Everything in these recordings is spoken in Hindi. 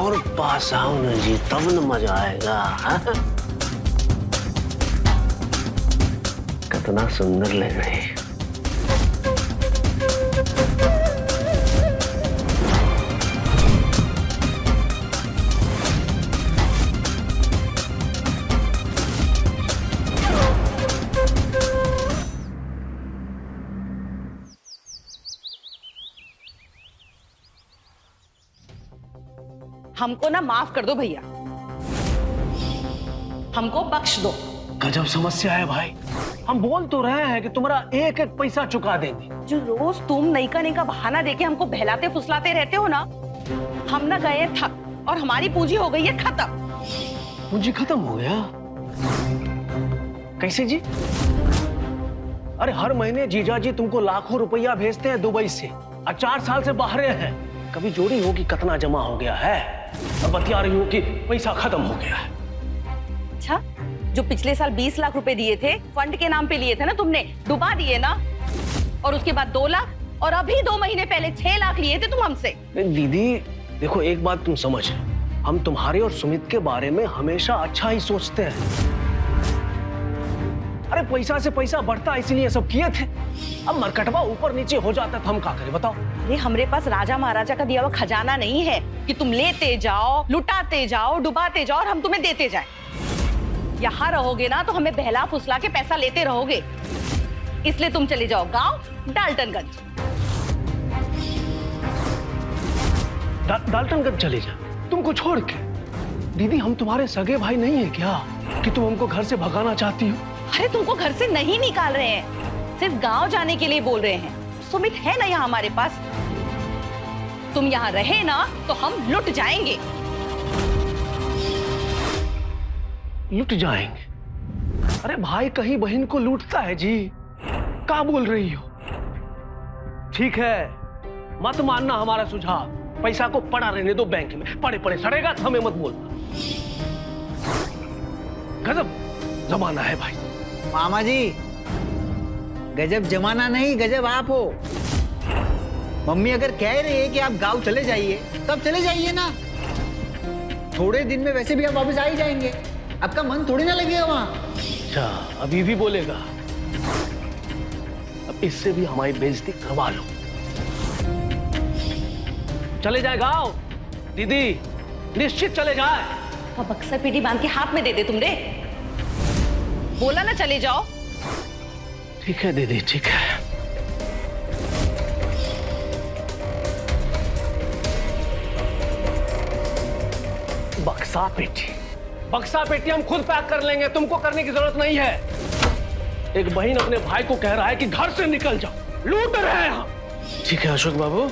और पास आओ ना जी, तब न मजा आएगा। हाँ? कितना सुंदर लग रही है। हमको ना माफ कर दो भैया, हमको बख्श दो। गजब समस्या है भाई। हम बोल तो रहे हैं कि तुम्हारा एक एक पैसा चुका देंगे। जो रोज तुम नैका नैका बहाना देके हमको बहलाते फुसलाते रहते हो ना, हम ना गए थक और हमारी पूंजी हो गई है खत्म। पूंजी खत्म हो गया? कैसे जी? अरे हर महीने जीजा जी तुमको लाखों रुपया भेजते हैं दुबई से और 4 साल से बाहर हैं। कभी जोड़ी होगी कितना जमा हो गया है, अब बतिया रही हो कि पैसा खत्म हो गया है। अच्छा, जो पिछले साल 20 लाख रुपए दिए थे, फंड के नाम पे लिए थे ना तुमने, डुबा दिए ना। और उसके बाद 2 लाख और अभी 2 महीने पहले 6 लाख लिए थे तुम हमसे। दीदी देखो, एक बात तुम समझ, हम तुम्हारे और सुमित के बारे में हमेशा अच्छा ही सोचते हैं। अरे पैसा से पैसा बढ़ता इसीलिए सब किए थे। अब मरकटवा ऊपर नीचे हो जाता तो हम क्या करें बताओ? अरे हमरे पास राजा महाराजा का दिया हुआ खजाना नहीं है कि तुम लेते जाओ, लुटाते जाओ, डुबाते जाओ और हम तुम्हें देते जाएं। यहाँ रहोगे ना तो हमें बहला फुसला के पैसा लेते रहोगे। इसलिए तुम चले जाओ गांव डाल्टनगंज। डाल्टनगंज चले जा तुमको छोड़ के? दीदी हम तुम्हारे सगे भाई नहीं है क्या कि तुम हमको घर से भगाना चाहती हो? अरे तुमको घर से नहीं निकाल रहे हैं, सिर्फ गांव जाने के लिए बोल रहे हैं। सुमित है ना यहाँ हमारे पास, तुम यहाँ रहे ना तो हम लुट जाएंगे। लुट जाएंगे? अरे भाई कहीं बहन को लूटता है जी, क्या बोल रही हो? ठीक है, मत मानना हमारा सुझाव, पैसा को पड़ा रहने दो बैंक में, पड़े पड़े सड़ेगा तो हमें मत बोलना। गजब जमाना है भाई। मामा जी, गजब जमाना नहीं, गजब आप हो। मम्मी अगर कह रही है कि आप गांव चले जाइए तो आप चले जाइए ना। थोड़े दिन में वैसे भी आप वापस आ ही जाएंगे, आपका मन थोड़ी ना लगेगा वहां। अच्छा अभी भी बोलेगा? अब इससे भी हमारी बेइज्जती करवा लो। चले जाए गांव दीदी, निश्चित चले जाए। तो बक्सर पीटी बांध के हाथ में दे दे तुमने, बोला ना चले जाओ। ठीक है दीदी, ठीक है। बक्सा पेटी, बक्सा पेटी हम खुद पैक कर लेंगे, तुमको करने की जरूरत नहीं है। एक बहन अपने भाई को कह रहा है कि घर से निकल जाओ, लूट रहे हैं हम। ठीक है अशोक बाबू,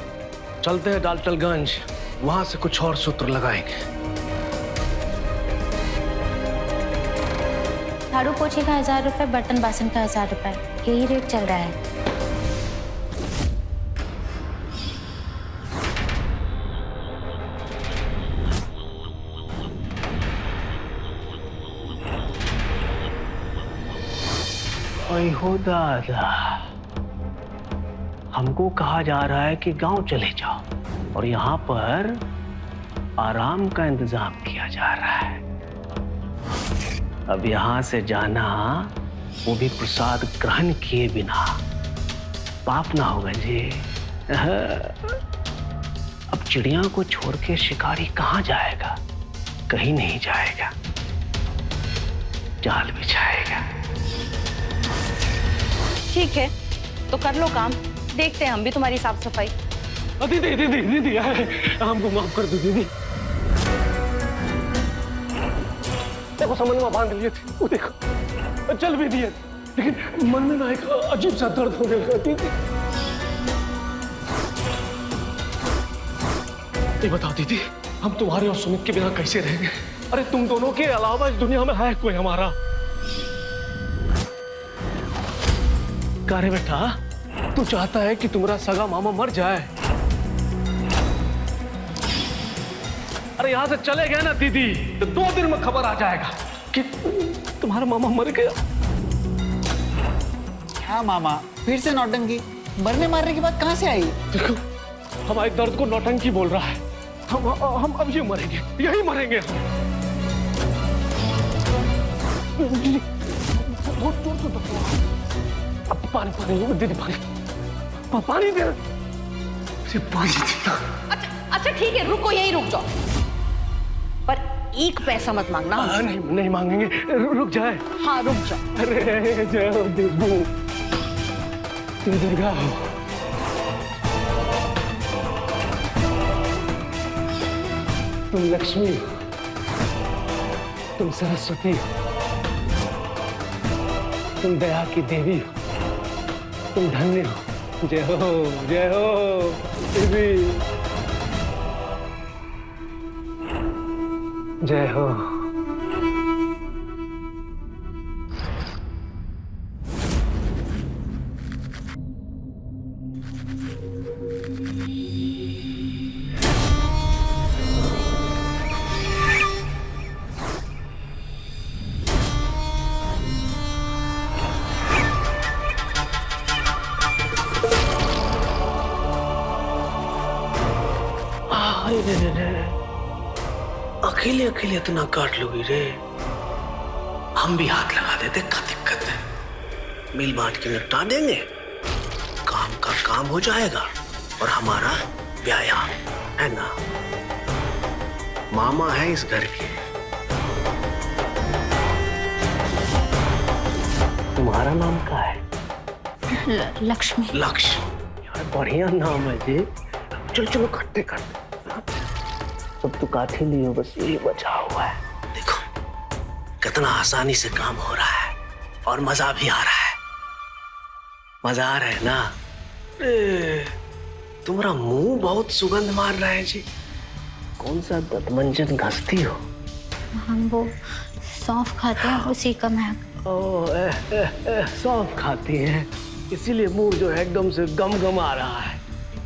चलते हैं डाल्टनगंज, वहां से कुछ और सूत्र लगाएंगे। झाड़ू पोछे का 1000 रुपए, बर्तन बासन का 1000 रुपए, यही रेट चल रहा है। ओए हो दादा, हमको कहा जा रहा है कि गांव चले जाओ और यहाँ पर आराम का इंतजाम किया जा रहा है। अब यहाँ से जाना, वो भी प्रसाद ग्रहण किए बिना, पाप ना होगा जी। अब चिड़िया को छोड़ के शिकारी कहाँ जाएगा? कहीं नहीं जाएगा, जाल बिछाएगा। ठीक है तो कर लो काम, देखते हैं हम भी तुम्हारी साफ सफाई। दीदी दीदी दीदी हमको माफ कर दो दीदी। देखो समझ में बांध लिए थे, वो देखो चल भी दिए, लेकिन मन में ना एक अजीब सा दर्द हो गया दीदी। ये बताओ दीदी, हम तुम्हारे और सुमित के बिना कैसे रहेंगे? अरे तुम दोनों के अलावा इस दुनिया में है कोई हमारा? क्या रे बेटा, तू चाहता है कि तुम्हारा सगा मामा मर जाए? अरे यहाँ से चले गए ना दीदी तो 2 दिन में खबर आ जाएगा कि तुम्हारा मामा मर गया। हाँ मामा, फिर से नौटंकी, मरने मारने की बात कहाँ से आई? देखो हमारे दर्द को नौटंकी बोल रहा है, हम अब ये मरेंगे, यही मरेंगे हम। जी, बहुत जोर से दबाओ। अब पानी पानी दीदी, पानी दे। अच्छा अच्छा ठीक है, रुको, यही रुक जाओ, पर एक पैसा मत मांगना। नहीं नहीं मांगेंगे, रुक जाए। हाँ रुक जाओ। अरे जाओ देवू, दुर्गा हो। तुम लक्ष्मी हो, तुम सरस्वती हो, तुम दया की देवी हो, तुम धन्य हो। जय हो देवी, जय हो। अकेले अकेले इतना काट लोगी रे। हम भी हाथ लगा देते, क्या दिक्कत है? मिल बांट के निपटा देंगे, काम का काम हो जाएगा और हमारा व्यायाम है ना। मामा है इस घर के। तुम्हारा नाम क्या है? लक्ष्मी। लक्ष्य, यार बढ़िया नाम है जी। चलो चलो करते करते, सब तो काट ही लियो, बस यही बचा हुआ है। देखो कितना आसानी से काम हो रहा है और मजा भी आ रहा है। मजा आ रहा है ना? तुम्हारा मुंह बहुत सुगंध मार रहा है जी। कौन सा दंतमंजन घसती हो? हम वो सौंफ खाते हैं, उसी का महक। सौंफ खाती हैं, इसीलिए मुंह जो है एकदम से गम आ रहा है।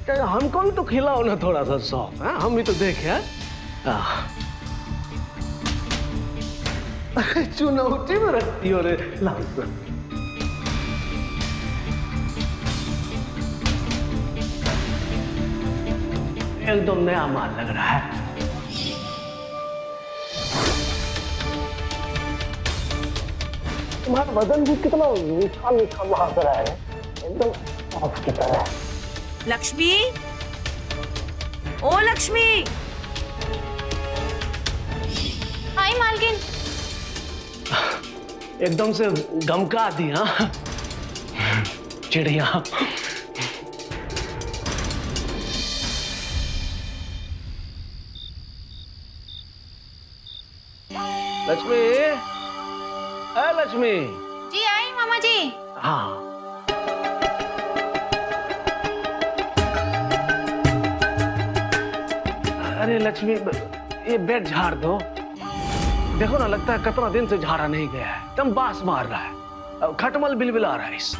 क्या हमको भी तो खिलाओ ना थोड़ा सा सौंफ, हम भी तो देखे। चुनौती में रखती हो रे। एकदम नया माल लग रहा है। तुम्हारा बदन भी कितना मीठा मीठा महक रहा है, एकदम सौंफ की तरह। लक्ष्मी, ओ लक्ष्मी। हाय मालकिन। एकदम से गमका दिया चिड़िया। लक्ष्मी, है लक्ष्मी? जी आई मामा जी। हाँ, अरे लक्ष्मी, ये बेड झाड़ दो। देखो ना, लगता है कितना दिन से झाड़ा नहीं गया है, एकदम बास मार रहा है, खटमल बिलबिला रहा है इस।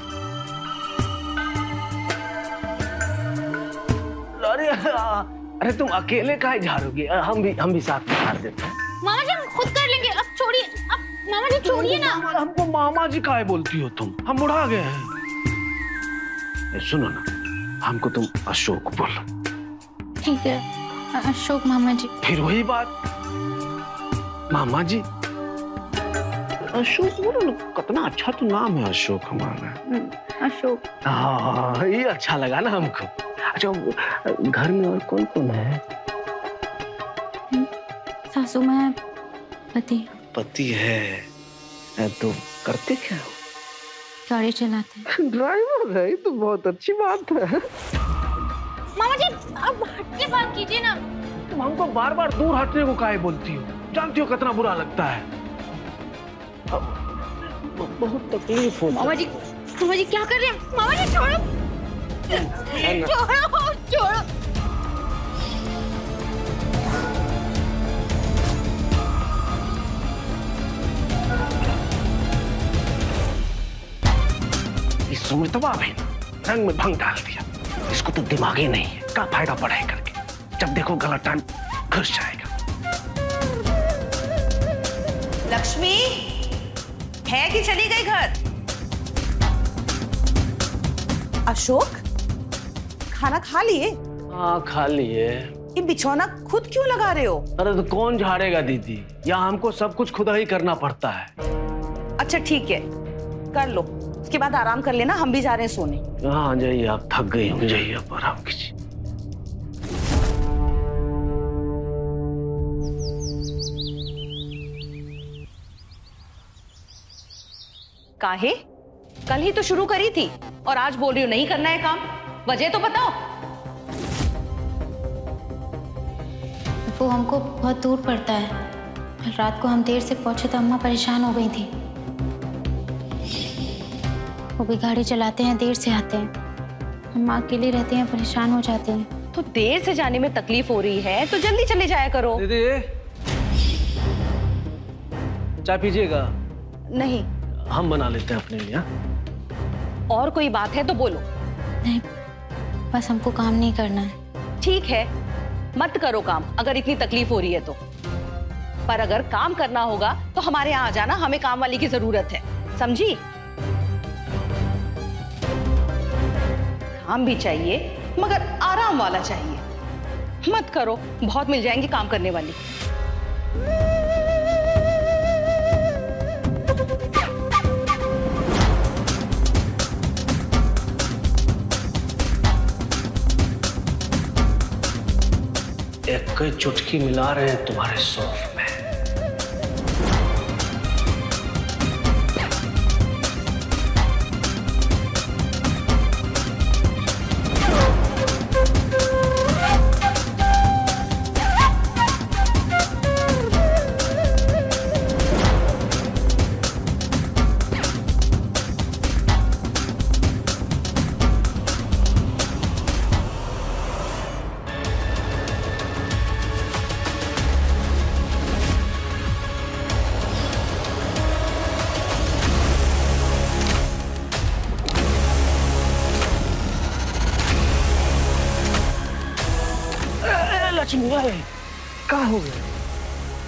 अरे तुम अकेले काहे झाड़ोगे? हम भी साथ में झाड़ देते हैं। मामा जी हम खुद कर लेंगे, अब छोड़िए, अब मामा जी छोड़िए ना। हमको मामा जी काहे बोलती हो तुम? हम बुढ़ा गए हैं। सुनो ना, हमको तुम अशोक बोलो। ठीक है अशोक मामा जी। फिर वही बात, मामा जी अशोक बोलो ना, कितना अच्छा तो नाम है अशोक हमारा। अशोक। हाँ, ये अच्छा लगा ना हमको। अच्छा, घर में और कौन कौन है? सासू माँ, पति। पति है तो करते क्या हो? गाड़ी चलाते हैं। ड्राइवर है, तो बहुत अच्छी बात है। मामा जी अब हट के बात कीजिए ना। तुम हमको बार बार दूर हटने को काहे बोलती हो? जानती हो कितना बुरा लगता है। बहुत तकलीफ होती है। मामा जी क्या कर रहे हैं? मामा जी छोड़ो, छोड़ो छोड़ो। इस सुमितवा भी रंग में भंग डाल दिया। इसको तो दिमाग ही नहीं है, क्या फायदा पढ़ाई करके? जब देखो गलत टाइम घुस जाएगा। लक्ष्मी है कि चली गई घर? अशोक खाना खा लिए? हाँ खा लिए। ये बिछौना खुद क्यों लगा रहे हो? अरे तो कौन झाड़ेगा दीदी, यहाँ हमको सब कुछ खुद ही करना पड़ता है। अच्छा ठीक है, कर लो, उसके बाद आराम कर लेना, हम भी जा रहे हैं सोने। हाँ जाइए, आप थक गई होंगी, जाइए आप आराम कीजिए। काहे? कल ही तो शुरू करी थी और आज बोल रही हो नहीं करना है काम। वजह तो बताओ। वो हमको बहुत दूर पड़ता है। कल रात को हम देर से पहुंचे तो अम्मा परेशान हो गई थी। वो भी गाड़ी चलाते हैं, देर से आते हैं। अम्मा अकेले रहते हैं, परेशान हो जाते हैं। तो देर से जाने में तकलीफ हो रही है तो जल्दी चले जाया करो। दीदी चाय पीजिएगा? नहीं। हम बना लेते हैं अपने लिए। और कोई बात है तो बोलो। नहीं, बस हमको काम नहीं करना है। ठीक है, मत करो काम अगर इतनी तकलीफ हो रही है तो। पर अगर काम करना होगा तो हमारे यहाँ आ जाना, हमें काम वाली की जरूरत है, समझी? काम भी चाहिए मगर आराम वाला चाहिए। मत करो, बहुत मिल जाएंगी काम करने वाली। एक चुटकी मिला रहे हैं तुम्हारे सौंफ में। लक्ष्मी कहाँ हो गए?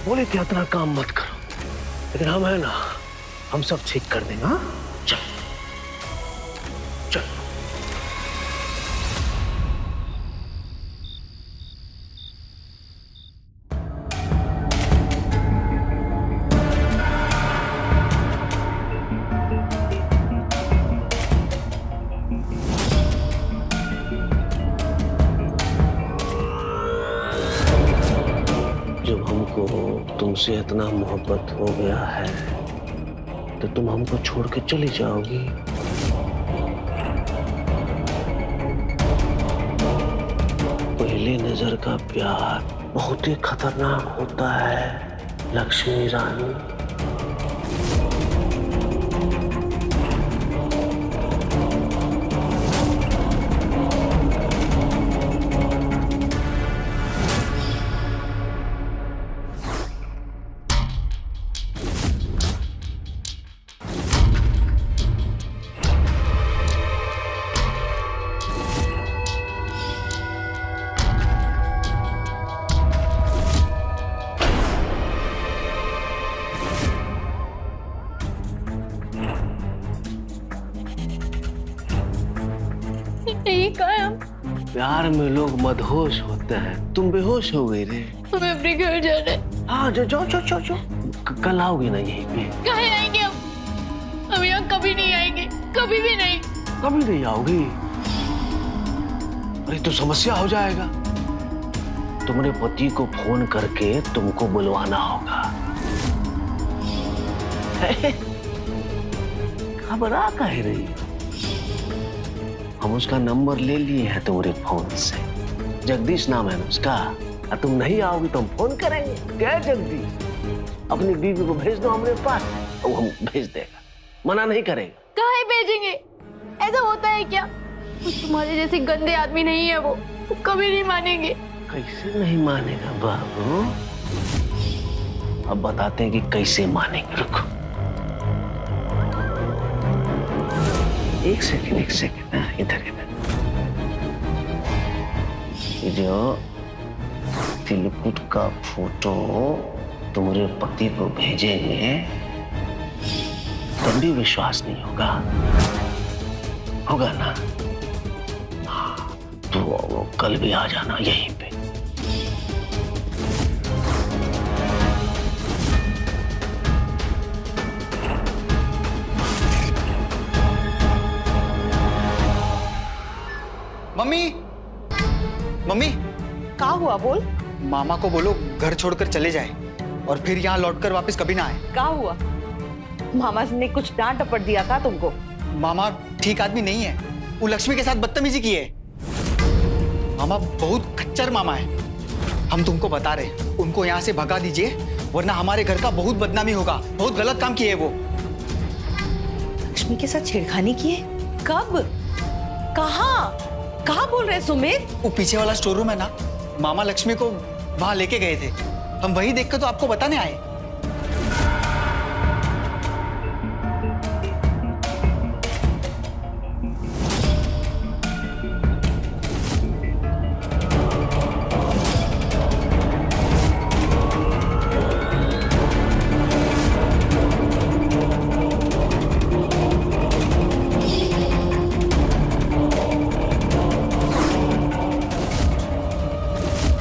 बोले कि इतना काम मत करो, लेकिन हम है ना, हम सब ठीक कर देंगे। हाँ चल चल। जब हमको तुमसे इतना मोहब्बत हो गया है तो तुम हमको छोड़ के चली जाओगी? पहली नजर का प्यार बहुत ही खतरनाक होता है लक्ष्मी रानी। यही कहा हम। प्यार में लोग मदहोश होते हैं, तुम बेहोश हो गई रे। हमें अपने घर जाना है। हाँ जाओ जाओ जाओ जाओ। कल आओगे ना यहीं पे? कहाँ आएंगे हम? हम यहाँ कभी नहीं आएंगे, कभी भी नहीं। कभी नहीं आओगी? अरे तो समस्या हो जाएगा। तुम्हारे पति को फोन करके तुमको बुलवाना होगा। घबरा काहे रही? हम उसका नंबर ले लिए हैं तुम्हारे फोन से, जगदीश नाम है उसका। और तुम नहीं आओगी तो हम फोन करेंगे। क्या जगदीश, अपनी बीवी को भेज दो हमारे पास, वो हम भेज देगा, मना नहीं करेगा। कहाँ भेजेंगे? ऐसा होता है क्या? तुम्हारे जैसे गंदे आदमी नहीं है वो कभी नहीं मानेंगे। कैसे नहीं मानेगा बाबू? अब बताते हैं कि कैसे मानेंगे। रुको एक सेकंड, इधर इधर। ये जो तिलकुट का फोटो तुम्हारे पति को भेजेंगे तब भी विश्वास नहीं होगा, होगा ना? हाँ, तो कल भी आ जाना यहीं पे। मम्मी, मम्मी, क्या हुआ बोल? मामा को बोलो घर छोड़कर चले जाए और फिर यहाँ लौटकर वापस कभी ना आए। क्या हुआ? मामा ने कुछ डांट टपट दिया था तुमको? मामा ठीक आदमी नहीं है, वो लक्ष्मी के साथ बदतमीजी की है। मामा बहुत खच्चर मामा है। हम तुमको बता रहे, उनको यहाँ से भगा दीजिए वरना हमारे घर का बहुत बदनामी होगा। बहुत गलत काम किए वो। लक्ष्मी के साथ छेड़खानी की है? कब? कहाँ? कहाँ बोल रहे सुमित? वो पीछे वाला स्टोर रूम है ना, मामा लक्ष्मी को वहां लेके गए थे। हम वही देखकर तो आपको बताने आए।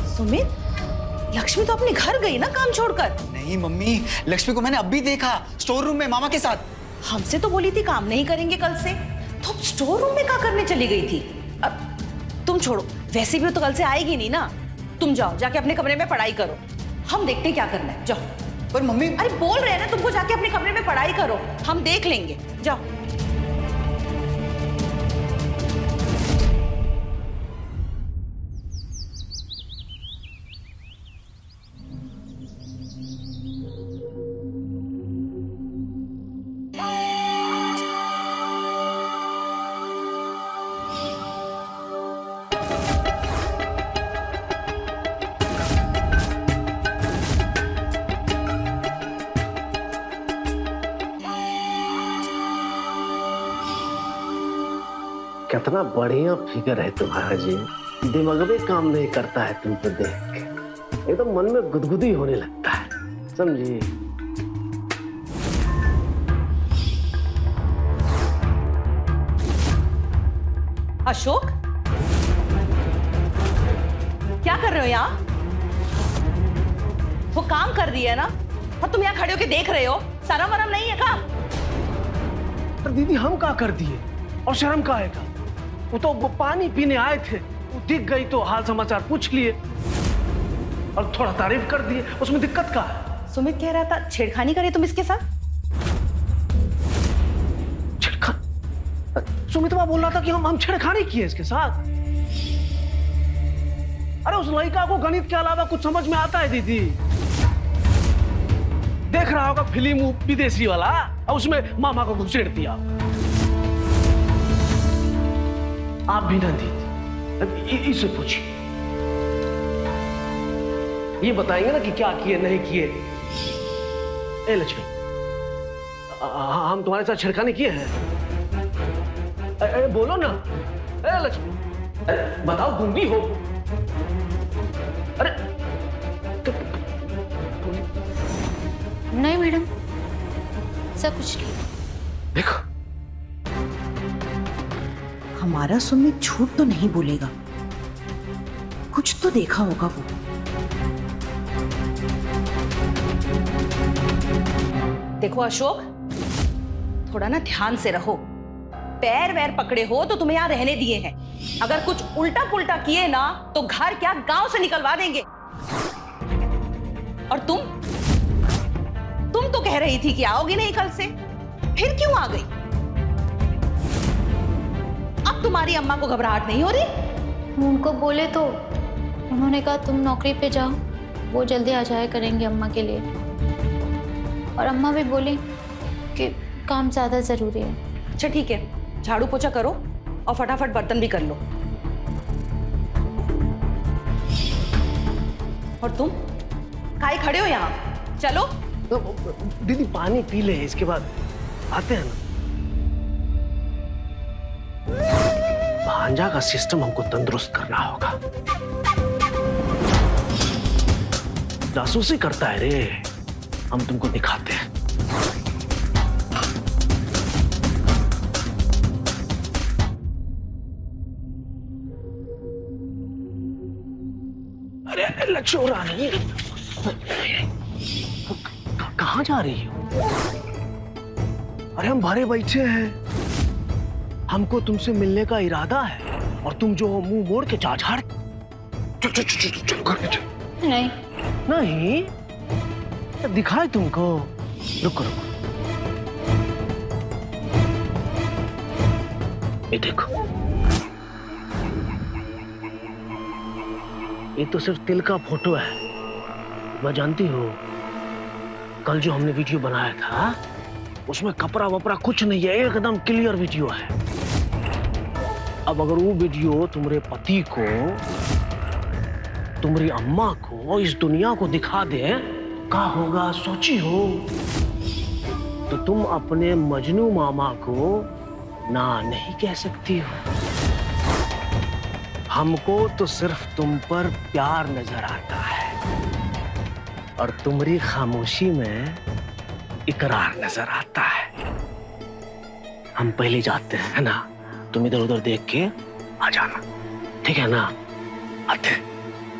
सुमित, लक्ष्मी तो अपने घर गई ना काम छोड़कर। नहीं मम्मी, लक्ष्मी को मैंने अभी देखा स्टोर रूम में मामा के साथ। हमसे तो बोली थी काम नहीं करेंगे कल से, तो स्टोर रूम में क्या करने चली गई थी? अब तुम छोड़ो, वैसे भी वो तो कल से आएगी नहीं ना। तुम जाओ, जाके अपने कमरे में पढ़ाई करो, हम देखते हैं क्या करना है। जाओ। पर मम्मी, अरे बोल रहे हैं ना तुमको, जाके अपने कमरे में पढ़ाई करो, हम देख लेंगे। जाओ। कितना बढ़िया फिगर है तुम्हारा जी। दिमाग भी काम नहीं करता है तुमको देख के, एकदम मन में गुदगुदी होने लगता है, समझी? अशोक, क्या कर रहे हो यहाँ? वो काम कर रही है ना, और तुम यहाँ खड़े होके देख रहे हो? शर्म वरम नहीं है का? तो दीदी हम क्या कर दिए और शर्म का है का? वो तो वो पानी पीने आए थे, वो दिख गई तो हाल समाचार पूछ लिए और थोड़ा तारीफ कर दिए, उसमें दिक्कत का है? सुमित कह रहा था छेड़खानी करे तुम इसके साथ। सुमितवा बोल रहा था कि हम छेड़खानी किए इसके साथ। अरे उस लड़का को गणित के अलावा कुछ समझ में आता है दीदी? देख रहा होगा फिल्म विदेशी वाला, और उसमें मामा को घुसेड़ दिया। आप भी ना दीदी, इससे पूछिए, ये बताएंगे ना कि क्या किए नहीं किए। ए लक्ष्मी, हम तुम्हारे साथ छेड़खानी किए हैं? अरे बोलो ना। ए लक्ष्मी, अरे बताओ, गूंगी हो? अरे नहीं मैडम, सब कुछ नहीं। देखो, हमारा सुमित झूठ तो नहीं बोलेगा, कुछ तो देखा होगा वो। देखो अशोक, थोड़ा ना ध्यान से रहो। पैर वैर पकड़े हो तो तुम्हें यहाँ रहने दिए हैं, अगर कुछ उल्टा पुल्टा किए ना तो घर क्या गांव से निकलवा देंगे। और तुम तो कह रही थी कि आओगी नहीं कल से, फिर क्यों आ गई? अब तुम्हारी अम्मा को घबराहट नहीं हो रही? उनको बोले तो उन्होंने कहा तुम नौकरी पे जाओ, वो जल्दी आ जाया करेंगे अम्मा के लिए। और अम्मा भी बोली कि काम ज़्यादा ज़रूरी है। अच्छा ठीक है, झाड़ू पोछा करो और फटाफट बर्तन भी कर लो। और तुम काहे खड़े हो यहाँ? चलो। तो दीदी पानी पी ले, इसके बाद आते हैं ना। भांजा का सिस्टम हमको तंदुरुस्त करना होगा। जासूसी करता है रे, हम तुमको दिखाते हैं। अरे लक्ष्मी रानी, कहाँ जा रही हो? अरे हम भरे बैठे हैं, हमको तुमसे मिलने का इरादा है। और तुम जो मुंह मोड़ के जा झाड़ चल चल चल चल चल घर पे चल। नहीं, नहीं दिखाए तुमको। रुको रुको, ये देखो, ये तो सिर्फ तिल का फोटो है। मैं जानती हूँ कल जो हमने वीडियो बनाया था उसमें कपड़ा वपड़ा कुछ नहीं है, एकदम क्लियर वीडियो है। अब अगर वो वीडियो तुम्हारे पति को, तुम्हारी अम्मा को, इस दुनिया को दिखा दे, क्या होगा सोची हो? तो तुम अपने मजनू मामा को ना नहीं कह सकती हो। हमको तो सिर्फ तुम पर प्यार नजर आता है और तुम्हारी खामोशी में इकरार नजर आता है। हम पहले जाते हैं, है ना? तुम इधर उधर देख के आ जाना, ठीक है ना? आते,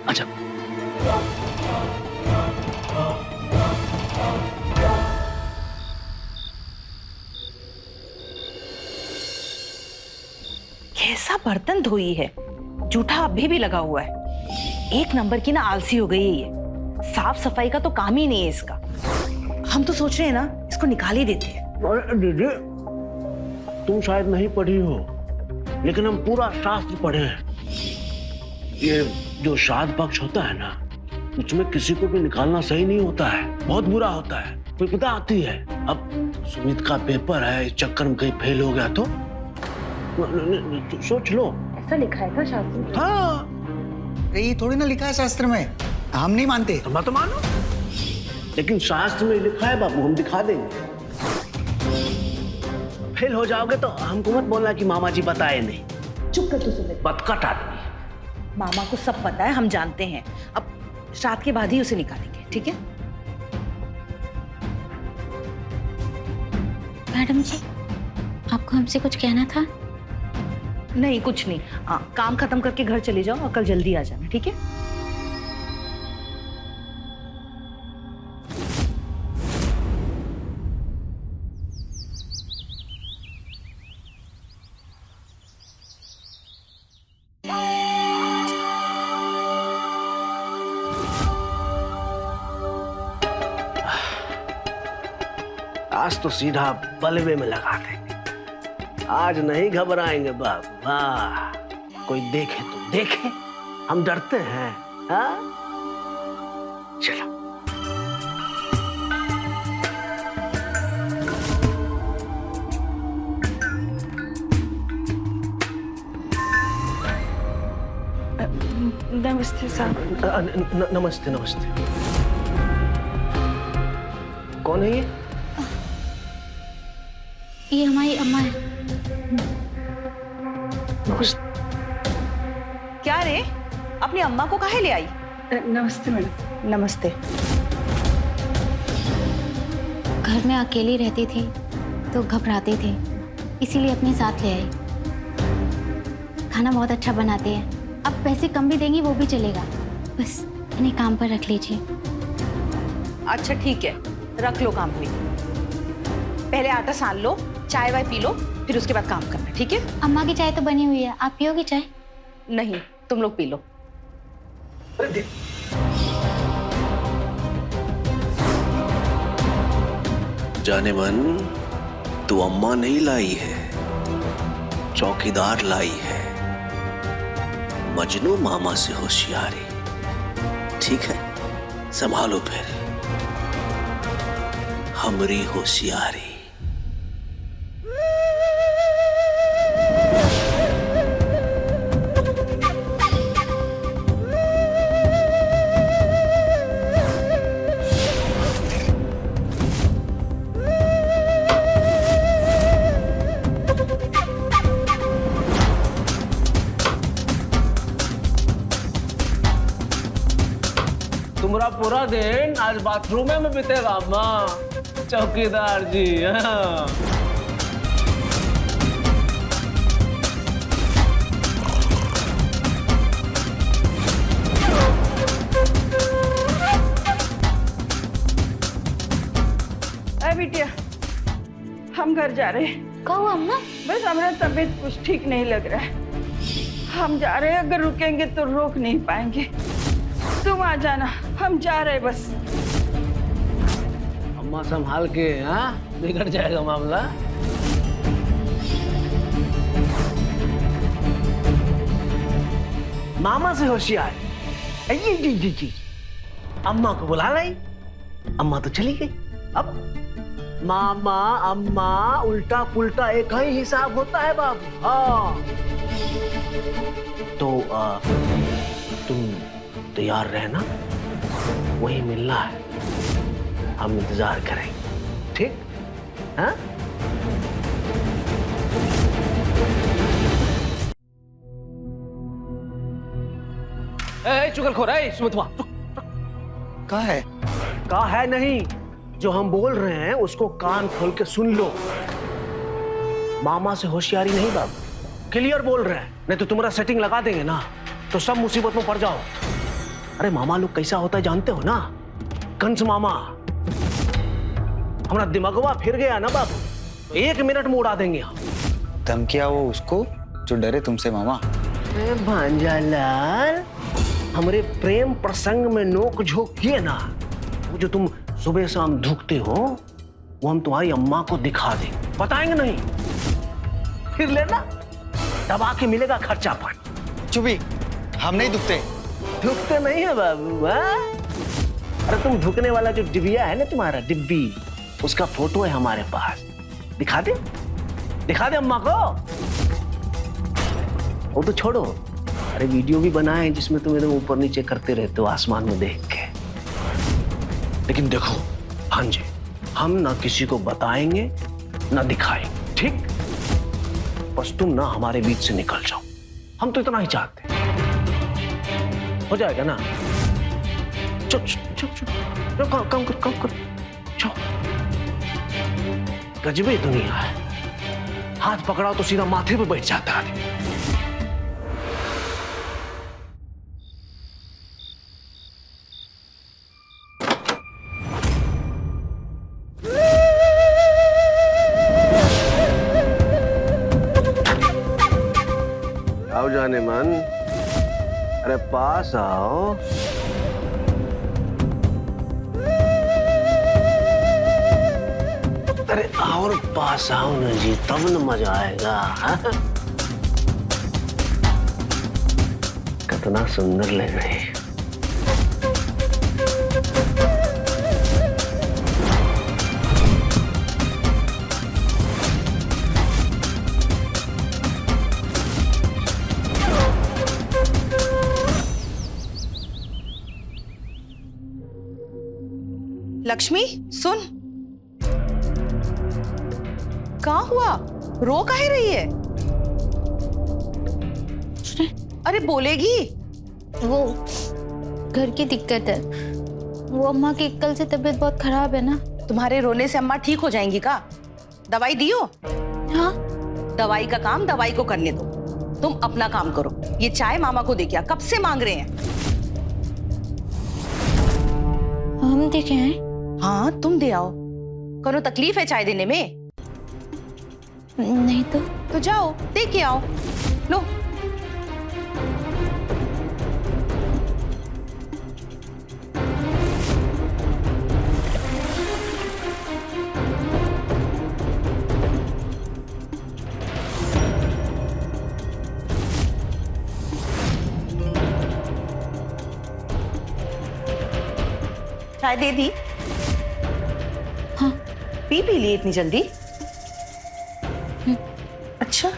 अच्छा। कैसा बर्तन धोई है, जूठा अभी भी लगा हुआ है। एक नंबर की ना आलसी हो गई है ये। साफ सफाई का तो काम ही नहीं है इसका। हम तो सोच रहे हैं ना इसको निकाल ही देते हैं। अरे दीदी, तुम शायद नहीं पढ़ी हो, लेकिन हम पूरा शास्त्र पढ़े हैं। ये जो श्राद्ध पक्ष होता है ना, उसमें किसी को भी निकालना सही नहीं होता है, बहुत बुरा होता है। विपदा आती है। अब सुमित का पेपर है, इस चक्कर में कहीं फेल हो गया तो सोच लो। ऐसा लिखा है क्या शास्त्र में? हाँ, ये थोड़ी ना लिखा है शास्त्र में, हम नहीं मानते। तो मैं तो मानो, लेकिन शास्त्र में लिखा है बाबू, हम दिखा देंगे। फेल हो जाओगे तो हमको मत बोलना कि मामा जी बताए नहीं। चुप कर तू सुमित। बतकट आदमी। मामा को सब पता है, हम जानते हैं। अब श्राद्ध के बाद ही उसे निकालेंगे, ठीक है? मैडम जी, आपको हमसे कुछ कहना था? नहीं, कुछ नहीं। काम खत्म करके घर चले जाओ और कल जल्दी आ जाना, ठीक है? आज तो सीधा बलवे में लगा देंगे। आज नहीं घबराएंगे बाबू। वाह, कोई देखे तो देखे, हम डरते हैं? हाँ, चलो। नमस्ते साहब। नमस्ते नमस्ते। कौन है ये? ये हमारी अम्मा है। नमस्ते। क्या रे, अपनी अम्मा को काहे ले आई? नमस्ते मैडम। नमस्ते। घर में अकेली रहती थी तो घबराते थे, इसीलिए अपने साथ ले आई। खाना बहुत अच्छा बनाते हैं, अब पैसे कम भी देंगी वो भी चलेगा, बस इन्हें काम पर रख लीजिए। अच्छा ठीक है, रख लो काम पे। पहले आटा सान लो, चाय वाय पी लो, फिर उसके बाद काम करना, ठीक है? अम्मा की चाय तो बनी हुई है, आप पियोगी चाय? नहीं, तुम लोग पी लो। जाने मन, तू अम्मा नहीं लाई है, चौकीदार लाई है। मजनू मामा से होशियारी, ठीक है? संभालो फिर हमरी होशियारी। तुम्हारा पूरा दिन आज बाथरूम में बीतेगा अम्मा, चौकीदार जी। हाँ। अरे बिटिया, हम घर जा रहे हैं। कहो अम्मा। बस हमारा तबीयत कुछ ठीक नहीं लग रहा है। हम जा रहे हैं, अगर रुकेंगे तो रोक नहीं पाएंगे। तुम आ जाना, हम जा रहे हैं बस। अम्मा संभाल के, हाँ बिगड़ जाएगा मामला। मामा से होशियार। जी अम्मा को बुला लाई, अम्मा तो चली गई। अब मामा अम्मा उल्टा पुल्टा एक ही हिसाब होता है बाबू। हाँ तो तुम तैयार रहना, वही मिलना है, हम इंतजार करेंगे, ठीक? हाँ? चुगलखोर है सुमित्वा, कहाँ है? कहा है नहीं, जो हम बोल रहे हैं उसको कान खोल के सुन लो। मामा से होशियारी नहीं बाबू, क्लियर बोल रहे हैं, नहीं तो तुम्हारा सेटिंग लगा देंगे ना तो सब मुसीबत में पड़ जाओ। अरे मामा लोग कैसा होता है जानते हो ना, कंस मामा। हमारा दिमागवा फिर गया ना बाबू, तो 1 मिनट में उड़ा देंगे हम। धमकिया वो उसको जो डरे तुमसे मामा। भांजालाल, हमारे प्रेम प्रसंग में नोक झोंक किए ना, वो जो तुम सुबह शाम धुकते हो वो हम तुम्हारी अम्मा को दिखा दे, बताएंगे नहीं, फिर लेना दबा के मिलेगा खर्चा पानी। चुपी, हम नहीं दुखते। धुकते नहीं है बाबू। हाँ? अरे तुम धुकने वाला जो डिबिया है ना तुम्हारा डिब्बी, उसका फोटो है हमारे पास, दिखा दे, दिखा दे अम्मा को। वो तो छोड़ो, अरे वीडियो भी बनाए जिसमें तुम एकदम ऊपर नीचे करते रहते हो आसमान में देख के। लेकिन देखो भांजे, हम ना किसी को बताएंगे ना दिखाएंगे, ठीक? बस तुम ना हमारे बीच से निकल जाओ, हम तो इतना ही चाहते हैं। हो जाएगा ना? चुप चुप चुप चुप, काम कर, काम कर, चलो। गजबे दुनिया है, हाथ पकड़ाओ तो सीधा माथे पे बैठ जाता है। आओ जाने मन, अरे पास आओ। अरे और पास आओ ना जी, तब न मजा आएगा। कितना सुंदर लग रही है। लक्ष्मी सुन, कहाँ हुआ, रो काहे रही है? अरे बोलेगी। वो घर की दिक्कत है, वो अम्मा की कल से तबीयत बहुत खराब है ना। तुम्हारे रोने से अम्मा ठीक हो जाएंगी का? दवाई दियो? हाँ दवाई का काम दवाई को करने दो, तुम अपना काम करो। ये चाय मामा को दे, क्या कब से मांग रहे हैं? हम देखे हैं। हाँ तुम दे आओ, कोनो तकलीफ है चाय देने में? नहीं तो जाओ दे के आओ। लो चाय दे दी? हाँ पी लिए इतनी जल्दी? अच्छा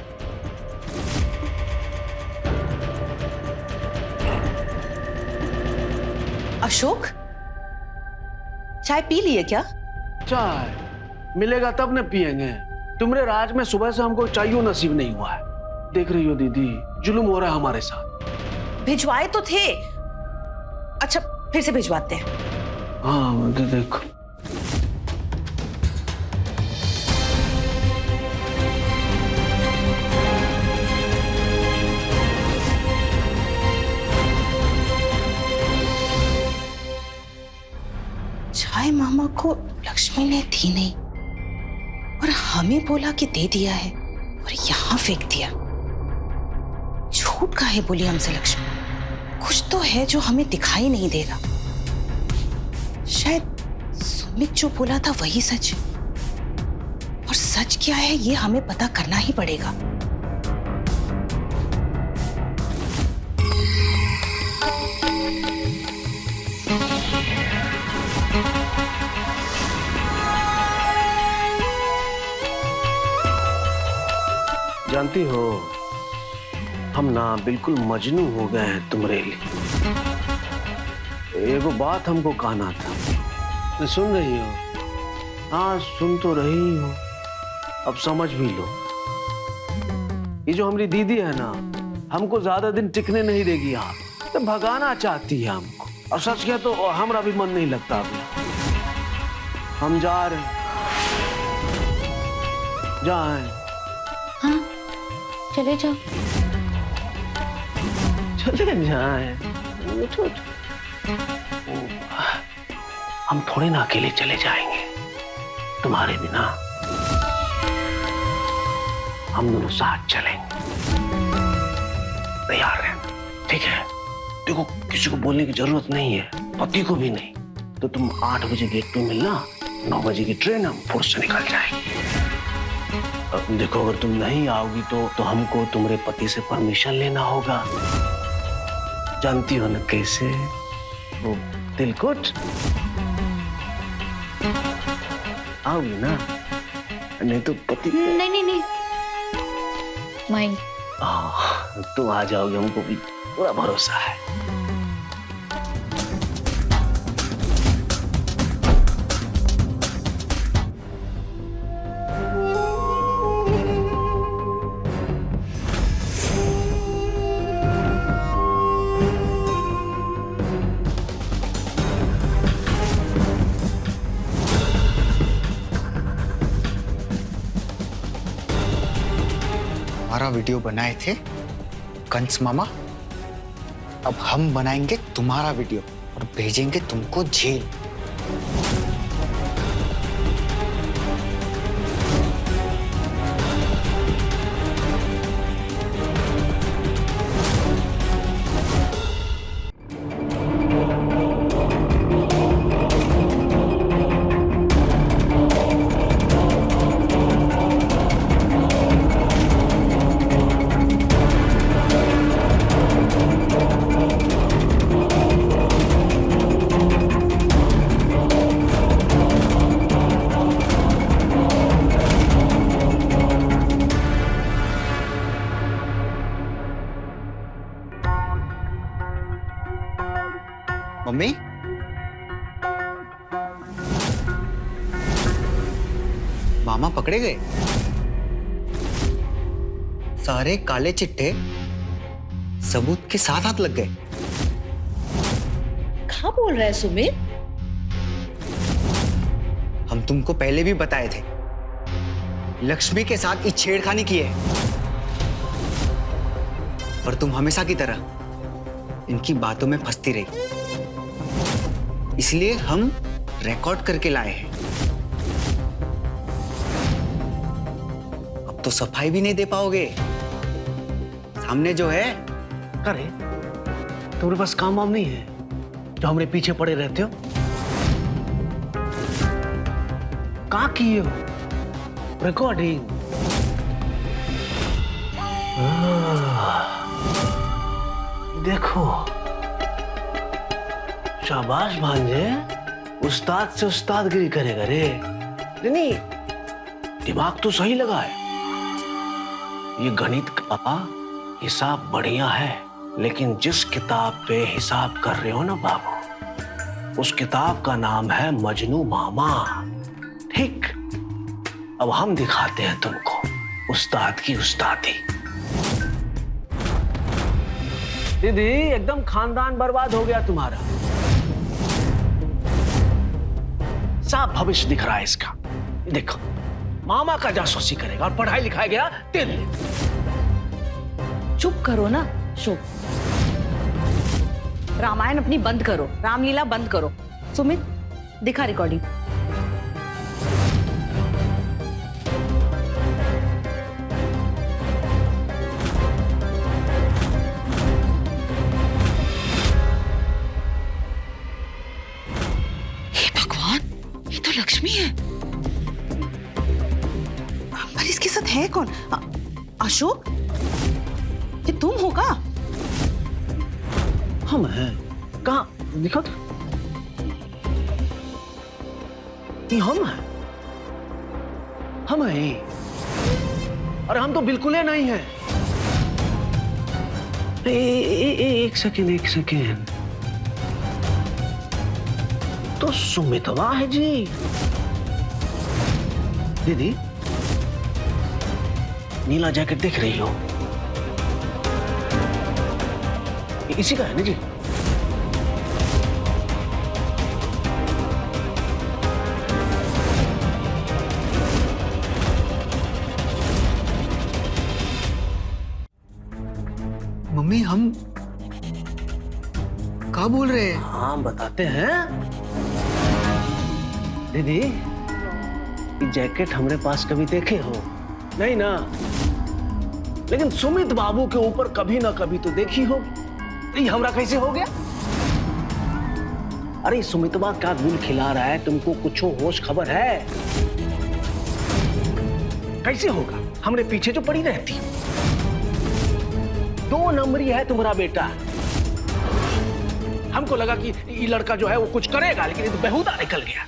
अशोक, चाय पी लिए क्या? चाय मिलेगा तब न पिएंगे। तुम्हारे राज में सुबह से हमको चाहिए नसीब नहीं हुआ है। देख रही हो दीदी, जुल्म हो रहा है हमारे साथ। भिजवाए तो थे। अच्छा फिर से भिजवाते हैं। हाँ देखो, चाय मामा को लक्ष्मी ने दी नहीं और हमें बोला कि दे दिया है और यहाँ फेंक दिया। झूठ। झूठ काहे बोली हमसे लक्ष्मी? कुछ तो है जो हमें दिखाई नहीं दे रहा। शायद सुमित जो बोला था वही सच, और सच क्या है ये हमें पता करना ही पड़ेगा। जानती हो, हम ना बिल्कुल मजनू हो गए हैं तुम्हारे लिए। एगो बात हमको कहना था। सुन रही हो? हाँ, सुन तो रही हो, अब समझ भी लो। ये जो हमारी दीदी है ना, हमको ज्यादा दिन टिकने नहीं देगी यहाँ, तो भगाना चाहती है हमको। और सच क्या तो हमारा भी मन नहीं लगता अभी। हम जा रहे हैं। जाएं। हाँ, चले जाओ। चले जाएं। हम थोड़े ना अकेले चले जाएंगे तुम्हारे बिना। हम दोनों साथ चलेंगे। तैयार रहना, ठीक है? देखो, किसी को बोलने की जरूरत नहीं है, पति को भी नहीं। तो तुम 8 बजे गेट पे मिलना, 9 बजे की ट्रेन हम फुर्स से निकल जाएंगे। देखो, अगर तुम नहीं आओगी तो हमको तुम्हारे पति से परमिशन लेना होगा। जानती हो ना कैसे, वो तिलकुट। आओगी ना? नहीं तो पति। नहीं नहीं नहीं, माइंड। तुम आ जाओगे, हमको भी पूरा भरोसा है। हमारा वीडियो बनाए थे कंस मामा, अब हम बनाएंगे तुम्हारा वीडियो और भेजेंगे तुमको जेल। मम्मी, मामा पकड़े गए। सारे काले चिट्टे सबूत के साथ हाथ लग गए। क्या बोल रहा है सुमित? हम तुमको पहले भी बताए थे, लक्ष्मी के साथ ये छेड़खानी की है, पर तुम हमेशा की तरह इनकी बातों में फंसती रही। इसलिए हम रिकॉर्ड करके लाए हैं। अब तो सफाई भी नहीं दे पाओगे। सामने जो है। अरे, तुम्हारे पास काम वाम नहीं है जो हमारे पीछे पड़े रहते हो? कहाँ किए हो रिकॉर्डिंग? देखो, शाबाश भांजे, उस्ताद से उस्तादगिरी करेगा रे। नहीं, दिमाग तो सही लगा है। ये गणित का हिसाब बढ़िया है, लेकिन जिस किताब पे हिसाब कर रहे हो ना बाबू, उस किताब का नाम है मजनू मामा। ठीक, अब हम दिखाते हैं तुमको उस्ताद की उस्तादी। दीदी, एकदम खानदान बर्बाद हो गया तुम्हारा। साफ भविष्य दिख रहा है इसका। देखो, मामा का जासूसी करेगा और पढ़ाई लिखाई गया तेरे लिए। चुप करो ना, चुप। रामायण अपनी बंद करो, रामलीला बंद करो। सुमित, दिखा रिकॉर्डिंग। लक्ष्मी है। पर इसके साथ है कौन? अशोक, ये तुम हो का? हम हैं। कहाँ दिखा तो? ये हम हैं। हम हैं। अरे हम तो बिल्कुल ही नहीं हैं। एक सेकेंड। तो सुमितवा है जी। दीदी, नीला जैकेट देख रही हो? इसी का है ना जी? मम्मी हम क्या बोल रहे हैं? हाँ बताते हैं। दीदी, ये जैकेट हमारे पास कभी देखे हो? नहीं ना? लेकिन सुमित बाबू के ऊपर कभी ना कभी तो देखी हो। ये हमरा कैसे हो गया? अरे सुमितवा क्या गुल खिला रहा है, तुमको कुछ होश खबर है? कैसे होगा? हमरे पीछे जो पड़ी रहती। 2 नंबरी है तुम्हारा बेटा। हमको लगा कि ये लड़का जो है वो कुछ करेगा, लेकिन ये तो बेहुदा निकल गया।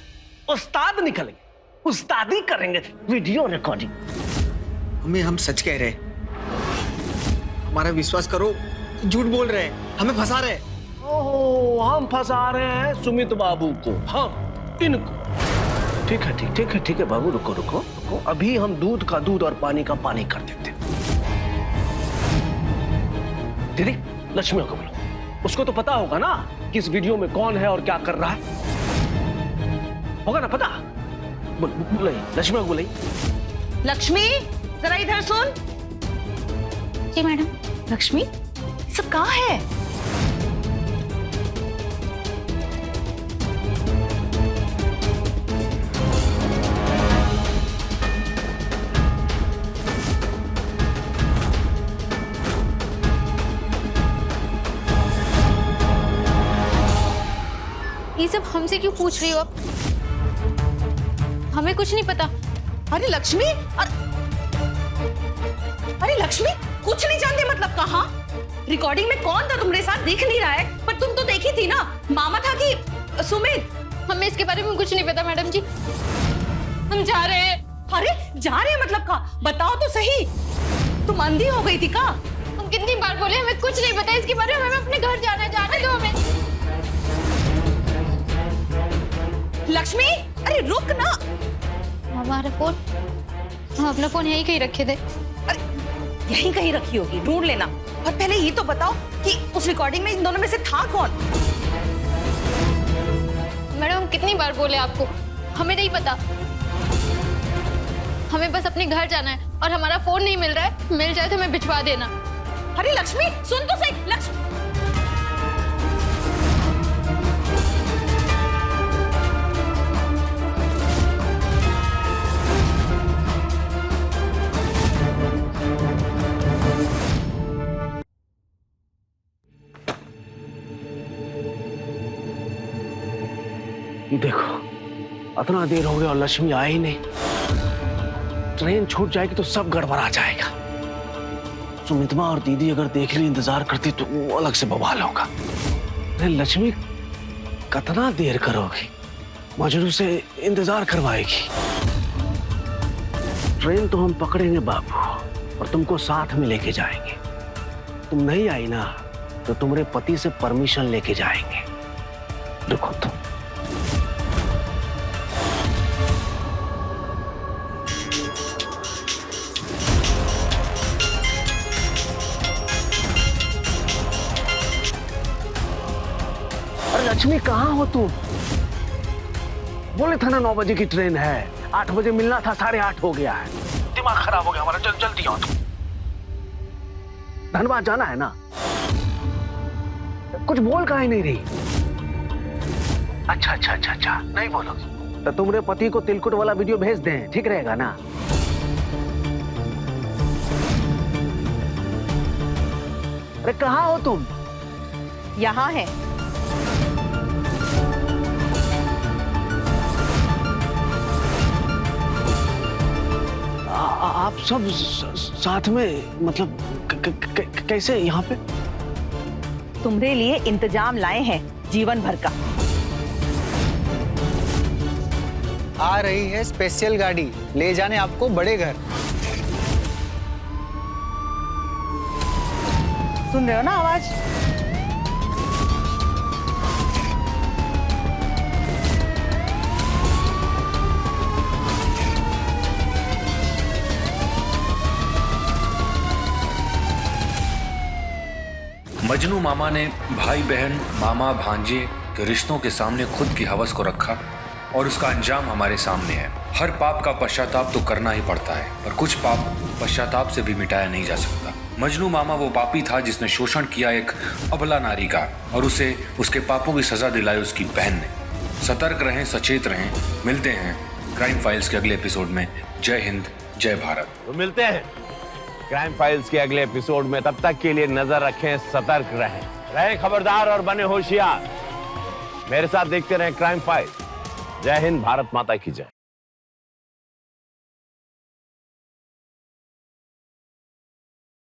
उस्ताद निकल गया। उस्तादी करेंगे, वीडियो रिकॉर्डिंग। मम्मी हम सच कह रहे हैं, हमारा विश्वास करो, झूठ बोल रहे हैं, हमें फंसा रहे हैं। ओह, हम फंसा रहे हैं सुमित बाबू को, हम इनको। ठीक है बाबू, रुको। अभी हम दूध का दूध और पानी का पानी कर देते। दीदी, लक्ष्मी को बोलो। उसको तो पता होगा ना कि इस वीडियो में कौन है और क्या कर रहा है। होगा ना पता? बोलिए, लक्ष्मी को बोलिए। लक्ष्मी, जरा इधर सुन। जी मैडम। लक्ष्मी, ये सब कहाँ है? ये सब हमसे क्यों पूछ रही हो आप? हमें कुछ नहीं पता। अरे लक्ष्मी, अरे लक्ष्मी, कुछ नहीं जानते मतलब कहाँ? रिकॉर्डिंग में कौन था तुम्हारे साथ दिख नहीं रहा है, पर तुम तो देखी थी ना। मामा था कि सुमित? हमें इसके बारे में कुछ नहीं पता मैडम जी। हम जा रहे हैं। अरे जा रहे हैं मतलब का? बताओ तो सही। तुम अंधी हो गई थी का? हम कितनी बार बोले हमें कुछ नहीं पता इसके बारे में। हमें अपने घर जाना है, जाने दो हमें। लक्ष्मी, अरे रुक ना। हमारा फोन, हम अपना फोन यहीं कहीं रखे थे। अरे यहीं कहीं रखी होगी, ढूंढ लेना। और पहले ये तो बताओ कि उस रिकॉर्डिंग में इन दोनों में से था कौन? मैडम हम कितनी बार बोले आपको, हमें नहीं पता। हमें बस अपने घर जाना है और हमारा फोन नहीं मिल रहा है। मिल जाए तो हमें भिजवा देना। अरे लक्ष्मी सुन तो सही। लक्ष्मी, देखो, इतना देर हो गया और लक्ष्मी आई ही नहीं। ट्रेन छूट जाएगी तो सब गड़बड़ा जाएगा। सुमित्रा और दीदी अगर देख ली, इंतजार करती तो वो अलग से बवाल होगा। अरे लक्ष्मी कितना देर करोगी? मजनू से इंतजार करवाएगी। ट्रेन तो हम पकड़ेंगे बाबू और तुमको साथ में लेके जाएंगे। तुम नहीं आई ना तो तुम्हारे पति से परमिशन लेके जाएंगे। देखो तुम। लक्ष्मी कहाँ हो तुम? बोले था ना 9 बजे की ट्रेन है, 8 बजे मिलना था, 8:30 हो गया है। दिमाग खराब हो गया हमारा। जल्दी आओ तुम। धनबाद जाना है ना? कुछ बोल का ही नहीं रही। अच्छा नहीं बोलोगी तो तुम्हारे पति को तिलकुट वाला वीडियो भेज दें, ठीक रहेगा ना? अरे कहाँ हो तुम? यहाँ है। आप सब साथ में मतलब कैसे यहाँ पे? तुम्हारे लिए इंतजाम लाए हैं जीवन भर का। आ रही है स्पेशल गाड़ी ले जाने आपको बड़े घर। सुन रहे हो ना आवाज? मजनू मामा ने भाई बहन मामा भांजे के रिश्तों के सामने खुद की हवस को रखा और उसका अंजाम हमारे सामने है। हर पाप का पश्चाताप तो करना ही पड़ता है, पर कुछ पाप पश्चाताप से भी मिटाया नहीं जा सकता। मजनू मामा वो पापी था जिसने शोषण किया एक अबला नारी का और उसे उसके पापों की सजा दिलाई उसकी बहन ने। सतर्क रहें, सचेत रहें। मिलते हैं क्राइम फाइल्स के अगले एपिसोड में। जय हिंद, जय भारत। तो मिलते हैं क्राइम फाइल्स के अगले एपिसोड में। तब तक के लिए नजर रखें, सतर्क रहें खबरदार और बने होशियार। मेरे साथ देखते रहें क्राइम फाइल्स। जय हिंद, भारत माता की जय।